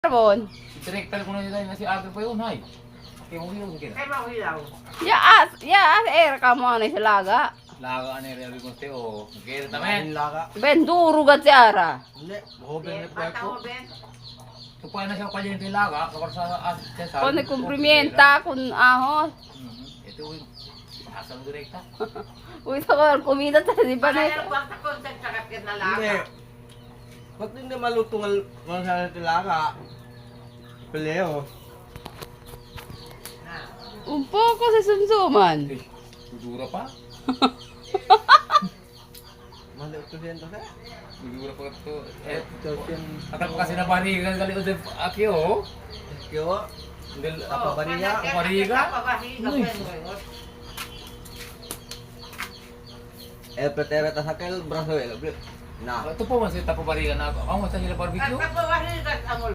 Ramon. Direktal ko na yun si Ate pa yun, hay. Kaya mo hilaw sige. Kaya mahilaw. Ya, ka mo na sa laga. Laga ani real ko teo. Kaya tamen. Laga. Ben, duro gat si Ara. Hindi. Mahoben na Bata po. mo, Ben. Tupoy na siya kaliente laga, kapag sa sa. Kung nagkumprimienta, kung ahos. Ito yung asang direkta. Uy, sa kumita sa di ba na Kaya lang sa kontak sa kapit na Hindi. laga. Ba't hindi malutong ang sana tilaga? Pileo. Umpo ko sa sumsuman. Eh, dudura pa. Mali 800 eh. Dudura pa ito. Eh, 13. Atak kasi na parigan kali udah akyo. Kyo. Dil Apa bariga? Bariga? Papabariga, Uy. Ben. El pretera ta sakel brazo el. Na. Ito po man si tapabarigan na ako. Amo sa hila barbecue. Papabariga, amol.